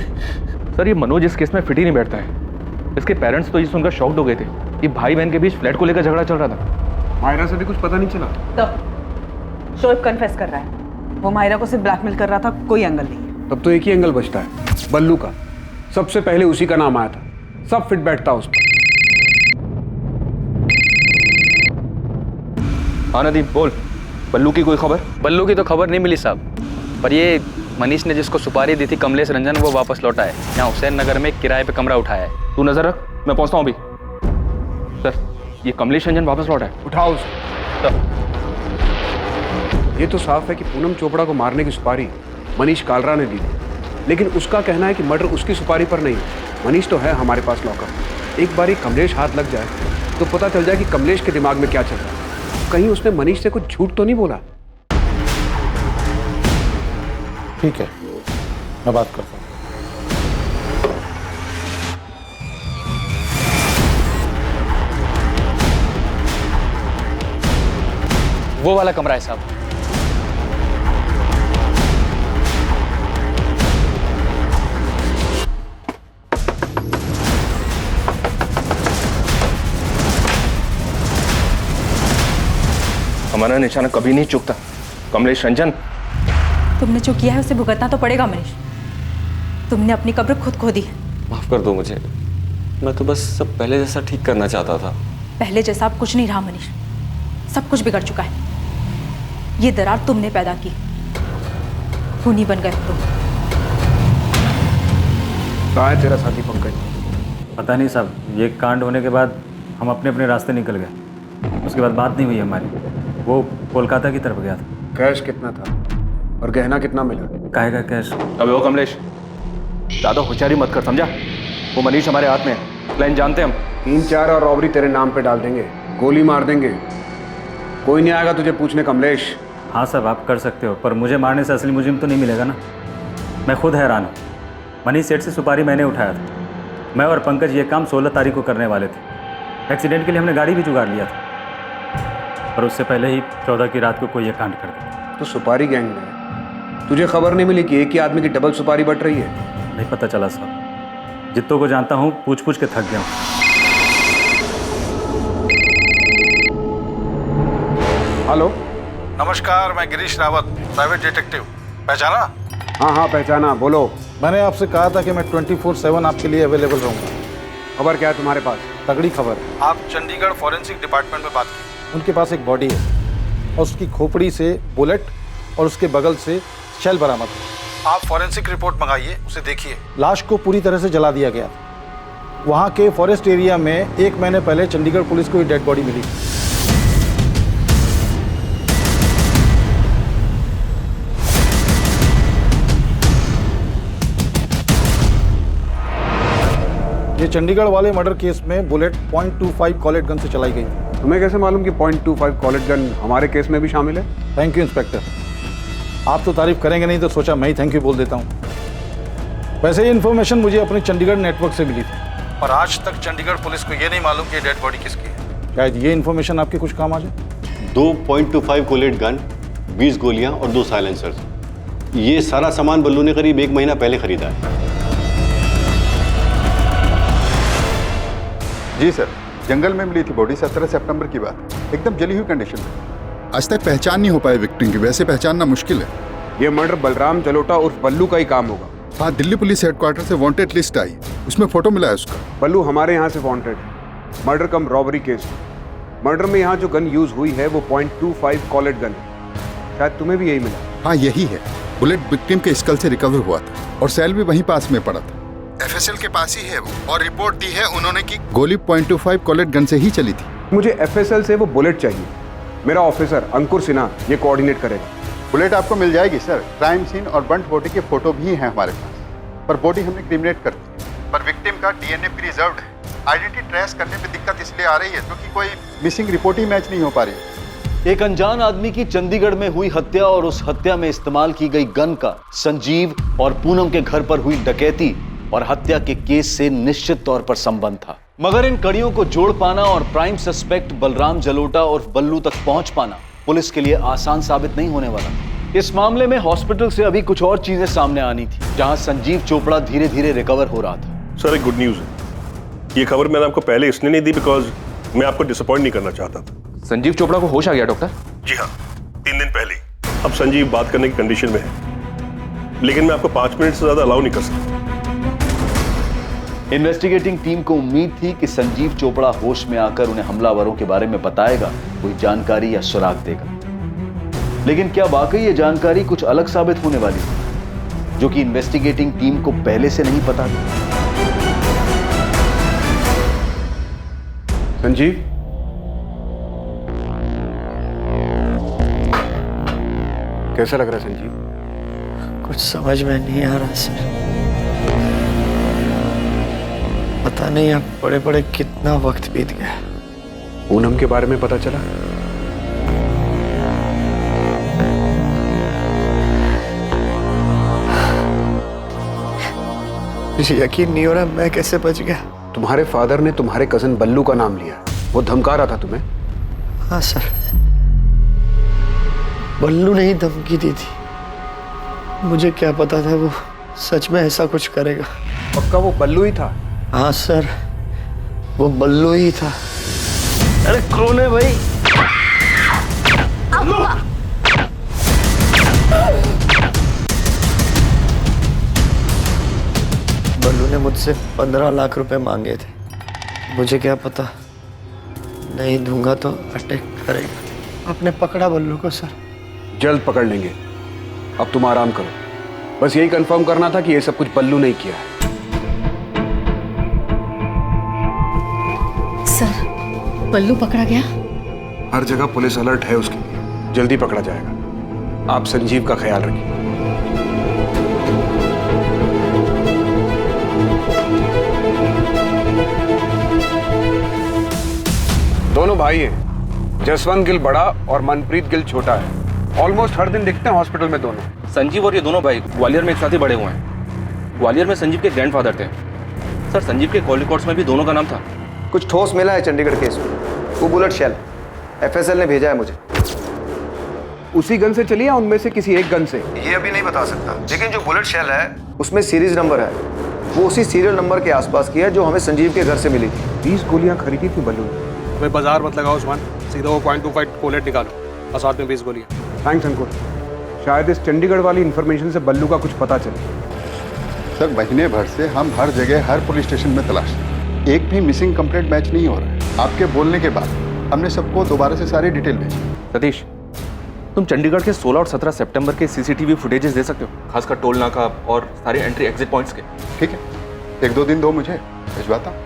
C: सर, ये मनोज इस केस में फिट ही नहीं बैठता है। इसके पेरेंट्स तो ये सुनकर शॉक्ड हो गए थे कि भाई बहन के बीच फ्लैट को लेकर झगड़ा चल रहा था।
G: मायरा से भी कुछ पता नहीं चला।
A: तब शोएब कन्फेस कर रहा है, वो माहिरा को सिर्फ ब्लैकमेल कर रहा था, कोई एंगल नहीं है।
G: तब तो एक ही एंगल बचता है, बल्लू का। सबसे पहले उसी का नाम आया था, सब फिट बैठता उस पर।
C: हाँ नदीम बोल, बल्लू की कोई खबर?
F: बल्लू की तो खबर नहीं मिली साहब, पर ये मनीष ने जिसको सुपारी दी थी कमलेश रंजन, वो वापस लौटा है। यहाँ हुसैन नगर में किराए पे कमरा उठाया है।
C: तू नजर रख, मैं पहुंचता हूँ अभी। सर, ये कमलेश रंजन वापस लौटा है।
G: उठाओ उसे। ये तो साफ है कि पूनम चोपड़ा को मारने की सुपारी मनीष कालरा ने दी थी, लेकिन उसका कहना है कि मर्डर उसकी सुपारी पर नहीं। मनीष तो है हमारे पास लॉकअप। एक बार कमलेश हाथ लग जाए तो पता चल जाए कि कमलेश के दिमाग में क्या चल रहा है। कहीं उसने मनीष से कुछ झूठ तो नहीं बोला?
H: ठीक है, मैं बात करता हूँ।
F: वो वाला कमरा है साहब।
C: हमारा निशाना कभी नहीं चूकता। कमलेश रंजन,
I: तुमने जो किया है उसे भुगतना तो पड़ेगा मनीष। तुमने अपनी कब्र खुद खो दी है।
D: माफ कर दो मुझे, मैं तो बस सब पहले जैसा ठीक करना चाहता था।
I: पहले जैसा अब कुछ नहीं रहा मनीष, सब कुछ बिगड़ चुका है। ये दरार तुमने पैदा की, खूनी बन गए तुम।
G: कहाँ है तेरा साथी पंकज?
N: पता नहीं साहब, ये कांड होने के बाद हम अपने अपने रास्ते निकल गए। उसके बाद बात नहीं हुई हमारी। वो कोलकाता की तरफ गया था।
G: कैश कितना था और गहना कितना मिला?
N: काहे का कैश?
C: अबे वो कमलेश, ज़्यादा होशियारी मत कर, समझा? वो मनीष हमारे हाथ में है, प्लान जानते हैं हम।
G: 3-4 और रॉबरी तेरे नाम पे डाल देंगे, गोली मार देंगे, कोई नहीं आएगा तुझे पूछने कमलेश।
N: हाँ साहब, आप कर सकते हो, पर मुझे मारने से असली मुजरिम तो नहीं मिलेगा ना। मैं खुद हैरान हूँ। मनीष सेठ से सुपारी मैंने उठाया था। मैं और पंकज ये काम 16 तारीख को करने वाले थे। एक्सीडेंट के लिए हमने गाड़ी भी जुगाड़ लिया था, और उससे पहले ही 14 की रात को कोई ये कांड कर दिया।
G: तो सुपारी गैंग में तुझे खबर नहीं मिली कि एक ही आदमी की डबल सुपारी बट रही है?
N: नहीं पता चला साहब, जितों को जानता हूँ पूछ पूछ के थक गया हूँ।
G: हेलो,
O: नमस्कार, मैं गिरीश रावत, प्राइवेट डिटेक्टिव। पहचाना?
G: हाँ हाँ पहचाना, बोलो।
O: मैंने आपसे कहा था कि मैं 24/7 आपके लिए अवेलेबल रहूंगा।
G: खबर क्या है तुम्हारे पास?
O: तगड़ी खबर है। आप चंडीगढ़ फॉरेंसिक डिपार्टमेंट में बात की। उनके पास एक बॉडी है और उसकी खोपड़ी से बुलेट और उसके बगल से शेल बरामद हुआ। आप फॉरेंसिक रिपोर्ट मंगाइए, उसे देखिए। लाश को पूरी तरह से जला दिया गया। वहाँ के फॉरेस्ट एरिया में 1 महीने पहले चंडीगढ़ पुलिस को ये डेड बॉडी मिली। ये चंडीगढ़ वाले मर्डर केस में बुलेट .25 कॉलेट गन से चलाई गई थी।
G: तुम्हें कैसे मालूम कि .25 कॉलेट गन हमारे केस में भी शामिल है?
O: थैंक यू इंस्पेक्टर, आप तो तारीफ करेंगे नहीं तो सोचा मैं ही थैंक यू बोल देता हूँ। वैसे ये इन्फॉर्मेशन मुझे अपने चंडीगढ़ नेटवर्क से मिली थी, पर आज तक चंडीगढ़ पुलिस को ये नहीं मालूम कि डेड बॉडी किसकी है। शायद ये इन्फॉर्मेशन आपके कुछ काम आ जाए।
K: 2 .25 कोलेट गन, 20 गोलियां और 2 साइलेंसर्स। ये सारा सामान बल्लू ने करीब 1 महीना पहले खरीदा है।
P: जी सर, जंगल में मिली थी बॉडी 17 सितंबर की बात, एकदम जली हुई कंडीशन में। आज तक पहचान नहीं हो पाई विक्टिम की, वैसे पहचानना मुश्किल है।
G: ये मर्डर बलराम जलोटा उर्फ बल्लू का ही काम होगा।
P: हाँ, दिल्ली पुलिस हेडक्वार्टर से वांटेड लिस्ट आई, उसमें फोटो मिला है उसका।
G: बल्लू हमारे यहाँ से wanted, murder cum robbery case. Murder में यहाँ जो गन यूज हुई है वो .25 कॉलेट गन है। शायद तुम्हें भी यही मिला।
P: हाँ यही है। बुलेट विक्टिम के स्कल से रिकवर हुआ था और सेल भी वहीं पास में पड़ा था। FSL के पास ही है वो, और रिपोर्ट दी है उन्होंने कि गोली .25 कॉलेट गन से ही चली थी।
G: मुझे FSL से वो बुलेट चाहिए। मेरा ऑफिसर अंकुर सिन्हा ये कोऑर्डिनेट करेगा।
P: बुलेट आपको मिल जाएगी सर। क्राइम सीन और बर्न्ड बॉडी के फोटो भी हैं हमारे पास, पर बॉडी हमने क्रिमिनेट कर दी। पर विक्टिम का DNA प्रिजर्व्ड है। आइडेंटिटी ट्रेस करने में दिक्कत इसलिए आ रही है क्योंकि कोई मिसिंग रिपोर्ट ही मैच नहीं हो पा रही है।
E: एक अनजान आदमी की चंडीगढ़ में हुई हत्या और उस हत्या में इस्तेमाल की गई गन का संजीव और पूनम के घर पर हुई डकैती और हत्या के केस से निश्चित तौर पर संबंध था। मगर इन कड़ियों को जोड़ पाना और प्राइम सस्पेक्ट बलराम जलोटा और बल्लू तक पहुंच पाना पुलिस के लिए आसान साबित नहीं होने वाला। इस मामले में हॉस्पिटल से अभी कुछ और चीजें सामने आनी थी, जहां संजीव चोपड़ा धीरे धीरे रिकवर हो रहा था।
Q: सर, एक गुड न्यूज है। ये खबर मैंने आपको पहले इसलिए नहीं दी बिकॉज मैं आपको डिसअपॉइंट नहीं करना चाहता था।
C: संजीव चोपड़ा को होश आ गया डॉक्टर?
Q: जी हाँ, 3 दिन पहले ही। अब संजीव बात करने की कंडीशन में है, लेकिन मैं आपको 5 मिनट से ज्यादा अलाउ नहीं कर सकता।
E: इन्वेस्टिगेटिंग टीम को उम्मीद थी कि संजीव चोपड़ा होश में आकर उन्हें हमलावरों के बारे में बताएगा, कोई जानकारी या सुराग देगा। लेकिन क्या वाकई ये जानकारी कुछ अलग साबित होने वाली थी, जो कि इन्वेस्टिगेटिंग टीम को पहले से नहीं पता था?
G: संजीव, कैसा लग रहा है संजीव?
M: कुछ समझ में नहीं आ रहा सर। पता नहीं अब बड़े बड़े कितना वक्त बीत गया।
G: पूनम के बारे में पता चला?
M: मुझे यकीन नहीं हो रहा मैं कैसे बच गया।
G: तुम्हारे फादर ने तुम्हारे कजन बल्लू का नाम लिया, वो धमका रहा था तुम्हें?
M: हाँ सर, बल्लू ने ही धमकी दी थी। मुझे क्या पता था वो सच में ऐसा कुछ करेगा।
G: पक्का वो बल्लू ही था?
M: हाँ सर, वो बल्लू ही था। अरे कौन है भाई? बल्लू ने मुझसे 15 लाख रुपए मांगे थे। मुझे क्या पता, नहीं दूंगा तो अटैक करेगा। आपने पकड़ा बल्लू को सर?
G: जल्द पकड़ लेंगे, अब तुम आराम करो। बस यही कंफर्म करना था कि ये सब कुछ बल्लू ने किया है।
I: सर, बल्लू पकड़ा गया?
G: हर जगह पुलिस अलर्ट है उसके लिए, जल्दी पकड़ा जाएगा। आप संजीव का ख्याल रखिए। दोनों भाई हैं, जसवंत गिल बड़ा और मनप्रीत गिल छोटा है। ऑलमोस्ट हर दिन दिखते हैं हॉस्पिटल में दोनों।
C: संजीव और ये दोनों भाई ग्वालियर में एक साथ ही बड़े हुए हैं। ग्वालियर में संजीव के ग्रैंडफादर थे। सर, संजीव के कॉल रिकॉर्ड्स में भी दोनों का नाम था।
M: कुछ ठोस मिला है चंडीगढ़ केस में। वो बुलेट शेल FSL ने भेजा है मुझे।
G: उसी गन से चली या उनमें से किसी एक गन से?
M: ये अभी नहीं बता सकता, लेकिन जो बुलेट शेल है उसमें सीरीज नंबर है। वो उसी सीरियल नंबर के आसपास की है जो हमें संजीव के घर से मिली थी।
G: 20 गोलियां खरीदी थी बल्लू ने।
H: हमें बाजार मत लगाओ उस्मान, सीधा वो .25 बुलेट निकालो और साथ में 20 गोलियां।
G: थैंक्स अंकुर। शायद इस चंडीगढ़ वाली इन्फॉर्मेशन से बल्लू का कुछ पता चले।
P: सर, महीने भर से हम हर जगह हर पुलिस स्टेशन में तलाश रहे हैं। एक भी मिसिंग कंप्लेंट मैच नहीं हो रहा है। आपके बोलने के बाद हमने सबको दोबारा से सारी डिटेल भेजी।
C: सतीश, तुम चंडीगढ़ के 16 और 17 सितंबर के CCTV फुटेजेस दे सकते हो, खासकर टोल नाका और सारे एंट्री एग्जिट पॉइंट्स के?
P: ठीक है, 1-2 दिन दो मुझे, भिजवाता हूँ।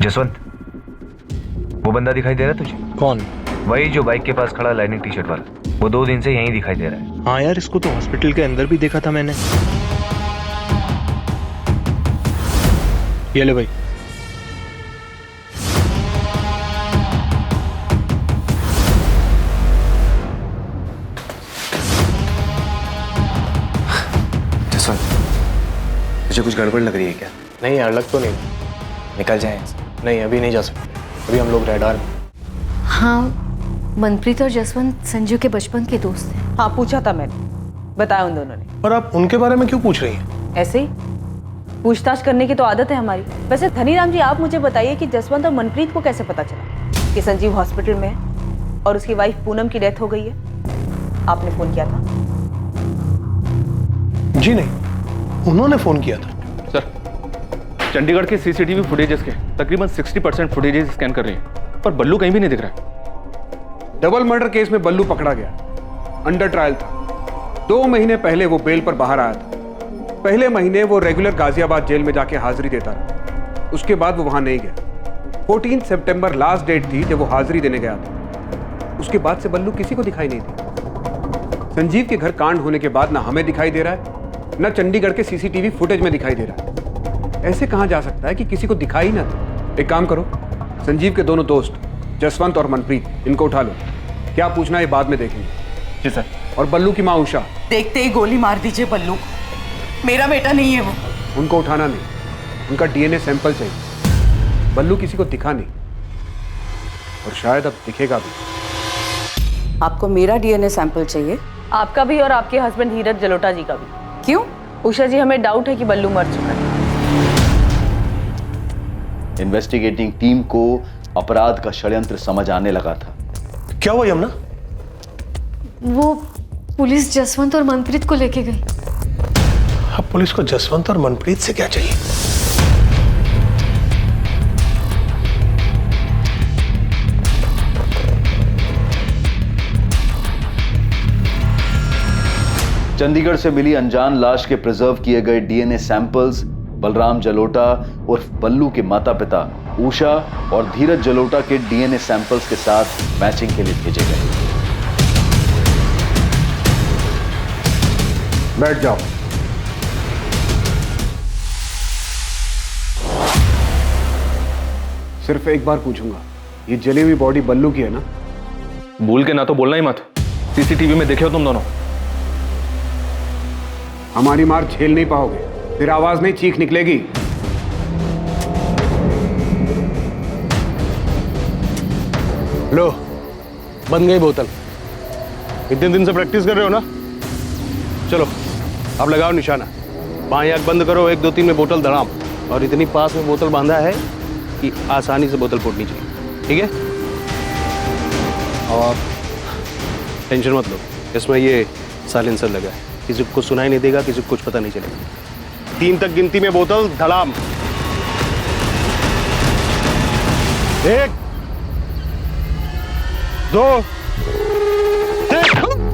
R: जसवंत, वो बंदा दिखाई दे रहा है तुझे?
H: कौन?
R: वही जो बाइक के पास खड़ा लाइनिंग टी-शर्ट वाला। वो 2 दिन से यहीं दिखाई दे रहा है।
H: हाँ यार, इसको तो हॉस्पिटल के अंदर भी देखा था मैंने। ये ले भाई।
M: जसवंत, तुझे कुछ गड़बड़ लग रही है क्या?
H: नहीं यार, लग तो नहीं।
M: निकल जाए।
H: नहीं, अभी नहीं जा सकते, अभी हम लोग रेडार में।
I: हाँ, मनप्रीत और जसवंत संजीव के बचपन के दोस्त हैं।
A: हाँ, पूछा था मैंने, बताया उन दोनों ने।
H: और आप उनके बारे में क्यों पूछ रही हैं?
A: ऐसे ही पूछताछ करने की तो आदत है हमारी। वैसे धनीराम जी, आप मुझे बताइए कि जसवंत और मनप्रीत को कैसे पता चला कि संजीव हॉस्पिटल में है और उसकी वाइफ पूनम की डेथ हो गई है? आपने फोन किया था?
H: जी नहीं, उन्होंने फोन किया था।
C: सर, चंडीगढ़ के CCTV फुटेजेस के तकरीबन 60% फुटेजेस स्कैन कर रही हैं, पर बल्लू कहीं भी नहीं दिख रहा है।
G: डबल मर्डर केस में बल्लू पकड़ा गया, अंडर ट्रायल था। 2 महीने पहले वो बेल पर बाहर आया था। पहले महीने वो रेगुलर गाजियाबाद जेल में जाके हाजिरी देता रहा। उसके बाद वो वहां नहीं गया। 14 सितंबर लास्ट डेट थी जब वो हाजिरी देने गया था। उसके बाद से बल्लू किसी को दिखाई नहीं दी। संजीव के घर कांड होने के बाद ना हमें दिखाई दे रहा है, ना चंडीगढ़ के CCTV फुटेज में दिखाई दे रहा है। ऐसे कहां जा सकता है कि किसी को दिखाई ना दे? एक काम करो, संजीव के दोनों दोस्त जसवंत और मनप्रीत, इनको उठा लो। क्या पूछना है बाद में देखेंगे।
C: जी सर।
G: और बल्लू की माँ उषा,
S: देखते ही गोली मार दीजिए बल्लू को। मेरा बेटा नहीं है वो।
G: उनको उठाना नहीं, उनका DNA सैंपल चाहिए। बल्लू किसी को दिखा नहीं और शायद अब दिखेगा भी।
S: आपको मेरा DNA सैंपल चाहिए?
A: आपका भी और आपके हस्बैंड धीरज जलोटा जी का भी।
S: क्यों?
A: उषा जी, हमें डाउट है कि बल्लू मर चुका है।
E: इन्वेस्टिगेटिंग टीम को अपराध का षड्यंत्र समझ आने लगा था।
H: क्या हुआ यमुना?
I: वो पुलिस जसवंत और मनप्रीत को लेके गई।
H: अब पुलिस को जसवंत और मनप्रीत से क्या चाहिए?
E: चंडीगढ़ से मिली अनजान लाश के प्रिजर्व किए गए DNA सैंपल्स बलराम जलोटा उर्फ बल्लू के माता पिता उषा और धीरज जलोटा के DNA सैंपल्स के साथ मैचिंग के लिए भेजे गए।
G: बैठ जाओ। सिर्फ एक बार पूछूंगा, ये जली हुई बॉडी बल्लू की है ना?
C: भूल के ना तो बोलना ही मत। CCTV में देखे हो तुम दोनों।
G: हमारी मार झेल नहीं पाओगे, फिर आवाज नहीं, चीख निकलेगी।
H: लो, बन गई बोतल। इतने दिन से प्रैक्टिस कर रहे हो ना? चलो, अब लगाओ निशाना।
O: बाएं आंख बंद करो, 1 2 3 में बोतल धड़ाम। और इतनी पास में बोतल बांधा है कि आसानी से बोतल फूटनी चाहिए, ठीक है? और टेंशन मत लो, इसमें ये साइलेंसर लगा है, किसी को सुनाई नहीं देगा, किसी को कुछ पता नहीं चलेगा। 3 तक गिनती में बोतल धड़ाम। 1 2 3।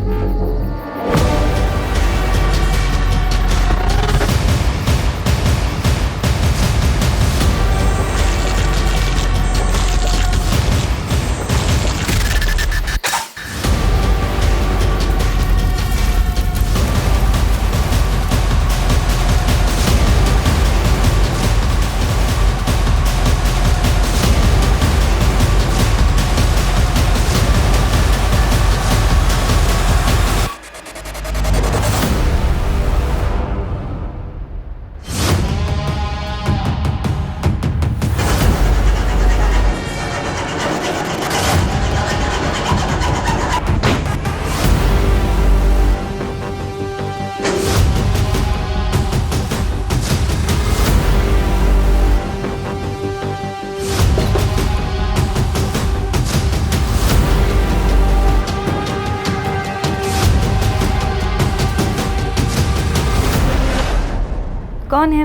J: कौन है?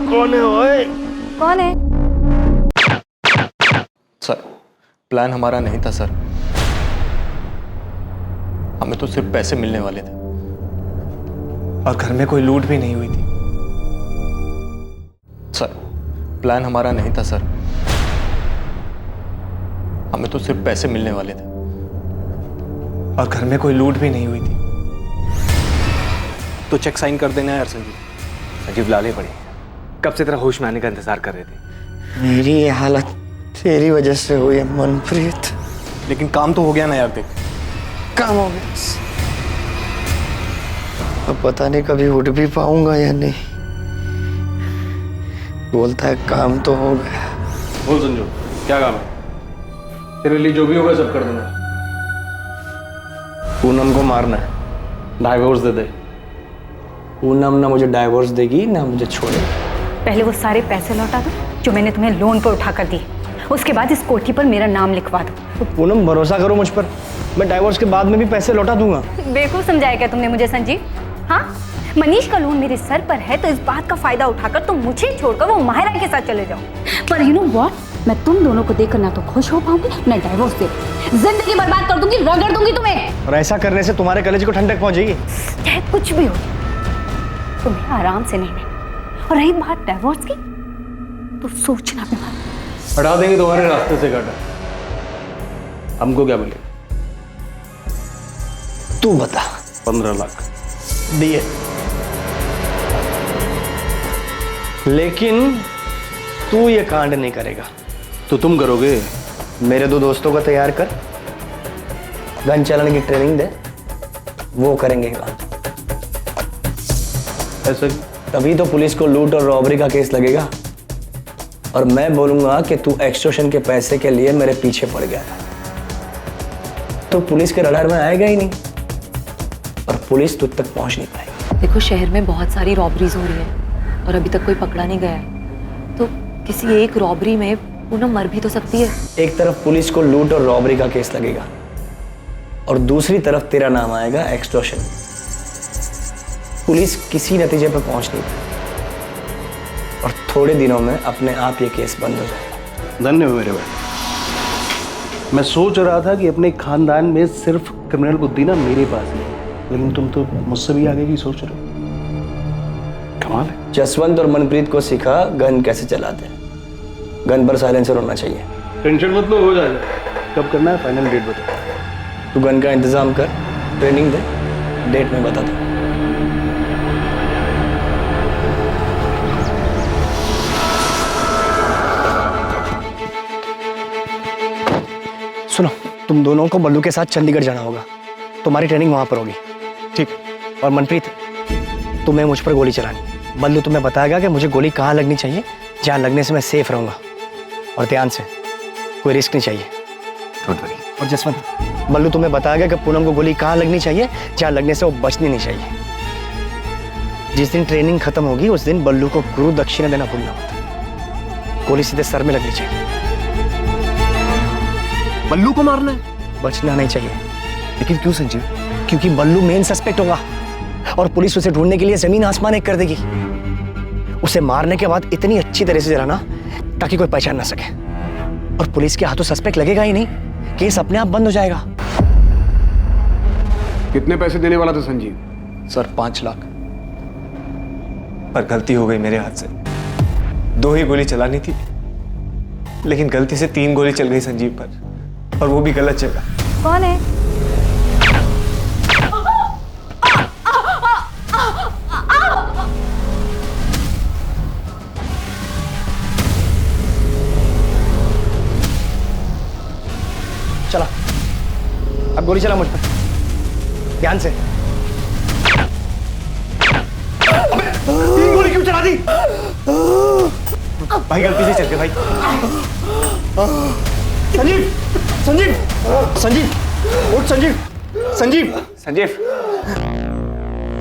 O: कौन है ओए?
J: कौन है?
M: सर, प्लान हमारा नहीं था सर। हमें तो सिर्फ पैसे मिलने वाले थे और घर में कोई लूट भी नहीं हुई थी। सर, प्लान हमारा नहीं था सर। हमें तो सिर्फ पैसे मिलने वाले थे और घर में कोई लूट भी नहीं हुई थी।
O: तो चेक साइन कर देना यार संजीव।
M: संजीव लाले पड़े, कब से तेरा होश में आने का इंतजार कर रहे थे। मेरी ये हालत तेरी वजह से हुई है मनप्रीत। लेकिन काम तो हो गया ना यार, देख काम हो गया। अब पता नहीं कभी उठ भी पाऊंगा या नहीं। बोलता है काम तो हो गया।
O: बोल संजू, क्या काम है? तेरे लिए जो भी होगा सब कर दूंगा।
M: पूनम को मारना है,
O: डाइवोर्स दे दे।
M: पूनम ना मुझे डाइवोर्स देगी ना मुझे छोड़ेगी।
J: पहले वो सारे पैसे लौटा दो जो मैंने तुम्हें लोन पर उठा कर दिए, उसके बाद इस कोठी पर मेरा नाम लिखवा दो।
M: तो पूनम भरोसा करो मुझ पर, मैं डाइवोर्स के बाद में भी पैसे लौटा दूंगा।
J: बेवकूफ समझाया क्या तुमने मुझे संजीव? हाँ, मनीष का लोन मेरे सर पर है तो इस बात का फायदा उठाकर तुम मुझे छोड़कर वो माहिरा के साथ चले जाओ। पर यू नो व्हाट, मैं तुम दोनों को देखकर ना तो खुश हो पाऊंगी ना डाइवोर्स दे, जिंदगी बर्बाद कर दूंगी, रगड़ दूंगी तुम्हें।
M: और ऐसा करने से तुम्हारे कलेजे को ठंडक पहुंचेगी।
J: चाहे कुछ भी हो, तुम्हें आराम से नहीं। और रही बात डाइवोर्स की, तो सोचना भी मत।
O: हटा देंगे तुम्हारे रास्ते से गाड़ा। हमको क्या बोले?
M: तू बता।
O: 15 लाख
M: दिए, लेकिन तू ये कांड नहीं करेगा।
O: तो तुम करोगे?
M: मेरे 2 दोस्तों को तैयार कर, गन चलाने की ट्रेनिंग दे, वो करेंगे काम।
O: ऐसा
M: तभी तो पुलिस को लूट और रॉबरी का केस लगेगा और मैं बोलूंगा कि तू एक्सटॉर्शन के पैसे के लिए मेरे पीछे पड़ गया था, तो पुलिस के रडार में आएगा ही नहीं और पुलिस तुझ तक पहुंच नहीं पाएगी।
L: देखो, शहर में बहुत सारी रॉबरीज हो रही हैं और अभी तक कोई पकड़ा नहीं गया है, तो किसी एक रॉबरी में पूनम मर भी तो सकती है।
M: एक तरफ पुलिस को लूट और रॉबरी का केस लगेगा और दूसरी तरफ तेरा नाम आएगा एक्सटॉर्शन। पुलिस किसी नतीजे पर पहुंच नहीं पाई और थोड़े दिनों में अपने आप ये केस बंद हो जाएगा।
O: धन्य हो मेरे भाई। मैं सोच रहा था कि अपने खानदान में सिर्फ क्रिमिनल बुद्धि ना मेरे पास है, लेकिन तुम तो मुझसे भी आगे की सोच रहे हो। कमाल है।
M: जसवंत और मनप्रीत को सिखा गन कैसे चलाते हैं। गन पर साइलेंसर होना चाहिए।
O: टेंशन मत लो, हो जाएगा। कब करना है फाइनल डेट बता।
M: तू गन का इंतजाम कर, ट्रेनिंग दे, डेट में बता दो। सुनो, तुम दोनों को बल्लू के साथ चंडीगढ़ जाना होगा। तुम्हारी ट्रेनिंग वहां पर होगी, ठीक? और मनप्रीत, तुम्हें मुझ पर गोली चलानी। बल्लू तुम्हें बताएगा कि मुझे गोली कहाँ लगनी चाहिए, जहाँ लगने से मैं सेफ रहूंगा। और ध्यान से, कोई रिस्क नहीं चाहिए।
D: Don't worry.
M: और जसवंत, बल्लू तुम्हें बताया गया कि पूनम को गोली कहाँ लगनी चाहिए, जहाँ लगने से वो बचनी नहीं चाहिए। जिस दिन ट्रेनिंग खत्म होगी उस दिन बल्लू को गुरु दक्षिणा देना भूलना मत। गोली सीधे सर में लगनी चाहिए।
O: बल्लू को मारना है?
M: बचना नहीं चाहिए।
O: लेकिन क्यों संजीव?
M: क्योंकि बल्लू मेन सस्पेक्ट होगा और पुलिस उसे ढूंढने के लिए जमीन आसमान एक कर देगी। उसे मारने के बाद इतनी अच्छी तरह से जलाना ताकि कोई पहचान ना सके, और पुलिस के हाथों सस्पेक्ट लगेगा ही नहीं, केस अपने आप बंद हो जाएगा।
G: कितने पैसे देने वाला था संजीव?
D: सर 5 लाख, पर गलती हो गई मेरे हाथ से। 2 ही गोली चलानी थी, लेकिन गलती से 3 गोली चल गई संजीव पर, और वो भी गलत जगह।
I: कौन है?
M: चला, अब गोली चला मुझ पर, ध्यान से।
O: 3 गोली क्यों चला दी?
M: भाई गलती से चल गए भाई। संजीव, संजीव, संजीव, उठ संजीव, संजीव, संजीव।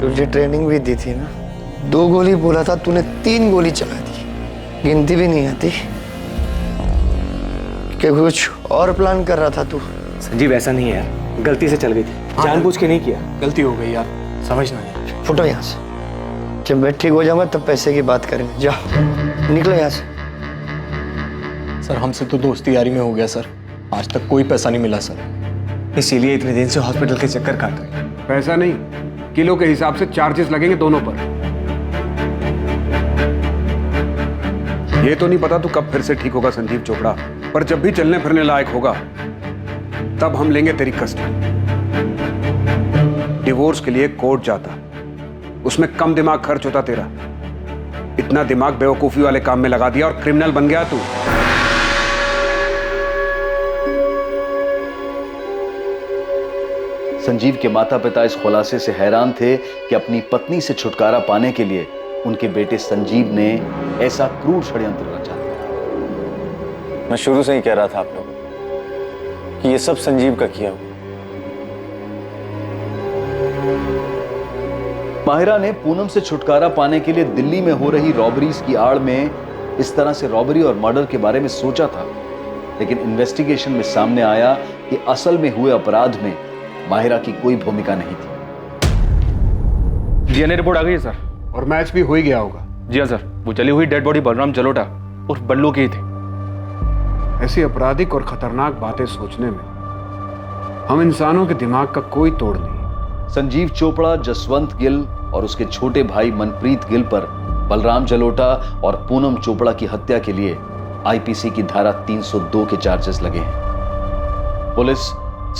M: तुझे ट्रेनिंग भी दी थी ना, 2 गोली बोला था, तूने 3 गोली चला दी। गिनती भी नहीं आती कि कुछ और प्लान कर रहा था तू?
F: संजीव ऐसा नहीं है यार, गलती से चल गई थी, जानबूझ के नहीं किया।
M: गलती हो गई यार, समझना है। फुटो यहाँ से, जब मैं ठीक हो जाऊंगा तब पैसे की बात करेंगे। जाओ, निकलो यहाँ से।
D: सर हमसे तो दोस्ती यारी में हो गया सर, आज तक कोई पैसा नहीं मिला सर, इसीलिए इतने दिन से हॉस्पिटल के चक्कर काट रहे हैं।
G: पैसा नहीं, किलो के हिसाब से चार्जेस लगेंगे दोनों पर। ये तो नहीं पता तू कब फिर से ठीक होगा संजीव चोपड़ा, पर जब भी चलने फिरने लायक होगा तब हम लेंगे तेरी कस्टडी। डिवोर्स के लिए कोर्ट जाता, उसमें कम दिमाग खर्च होता तेरा। इतना दिमाग बेवकूफी वाले काम में लगा दिया और क्रिमिनल बन गया तू।
E: संजीव के माता पिता इस खुलासे से हैरान थे कि अपनी पत्नी से छुटकारा पाने के लिए उनके बेटे संजीव ने ऐसा क्रूर षड्यंत्र रचा।
D: मैं शुरू से ही कह रहा था आप लोगों कि ये सब संजीव का किया हुआ।
E: माहिरा ने पूनम से छुटकारा पाने के लिए दिल्ली में हो रही रॉबरीज की आड़ में इस तरह से रॉबरी और मर्डर के बारे में सोचा था, लेकिन इन्वेस्टिगेशन में सामने आया कि असल में हुए अपराध में माहिरा की कोई भूमिका नहीं थी।
C: डीएनए रिपोर्ट आ गई है सर,
G: और मैच भी हो ही गया होगा।
C: जी हाँ सर, वो जली हुई डेड बॉडी बलराम जलोटा और बल्लू की ही थी।
G: ऐसी आपराधिक और खतरनाक बातें सोचने में हम इंसानों के दिमाग का कोई तोड़ नहीं।
E: संजीव चोपड़ा, जसवंत गिल और उसके छोटे भाई मनप्रीत गिल पर बलराम जलोटा और पूनम चोपड़ा की हत्या के लिए आईपीसी की धारा 302 के चार्जेस लगे हैं। पुलिस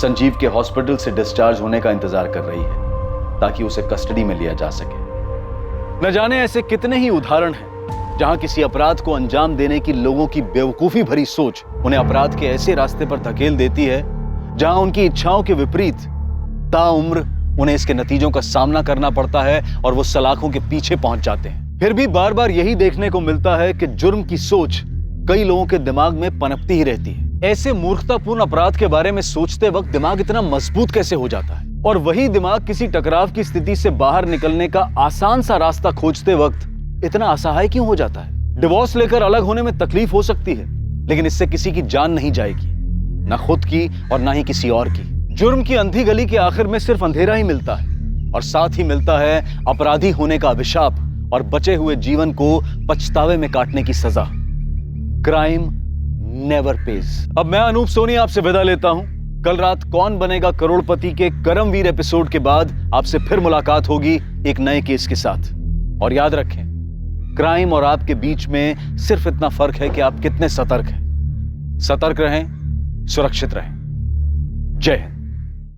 E: संजीव के हॉस्पिटल से डिस्चार्ज होने का इंतजार कर रही है ताकि उसे कस्टडी में लिया जा सके। न जाने ऐसे कितने ही उदाहरण हैं जहां किसी अपराध को अंजाम देने की लोगों की बेवकूफी भरी सोच उन्हें अपराध के ऐसे रास्ते पर धकेल देती है जहां उनकी इच्छाओं के विपरीत ताउम्र उन्हें इसके नतीजों का सामना करना पड़ता है और वो सलाखों के पीछे पहुंच जाते हैं। फिर भी बार बार यही देखने को मिलता है कि जुर्म की सोच कई लोगों के दिमाग में पनपती ही रहती है। ऐसे मूर्खतापूर्ण अपराध के बारे में सोचते वक्त दिमाग इतना मजबूत कैसे हो जाता है, और वही दिमाग किसी टकराव की स्थिति से बाहर निकलने का आसान सा रास्ता खोजते वक्त इतना असहाय क्यों हो जाता है। डिवोर्स लेकर अलग होने में तकलीफ हो सकती है, लेकिन इससे किसी की जान नहीं जाएगी, ना खुद की और ना ही किसी और की। जुर्म की अंधी गली के आखिर में सिर्फ अंधेरा ही मिलता है, और साथ ही मिलता है अपराधी होने का अभिशाप और बचे हुए जीवन को पछतावे में काटने की सजा। Crime never page. अब मैं अनूप सोनी आपसे विदा लेता हूं। कल रात कौन बनेगा करोड़पति के करमवीर एपिसोड के बाद आपसे फिर मुलाकात होगी एक नए केस के साथ। और याद रखें, क्राइम और आपके बीच में सिर्फ इतना फर्क है कि आप कितने सतर्क हैं। सतर्क रहें, सुरक्षित रहें। जय हिंद।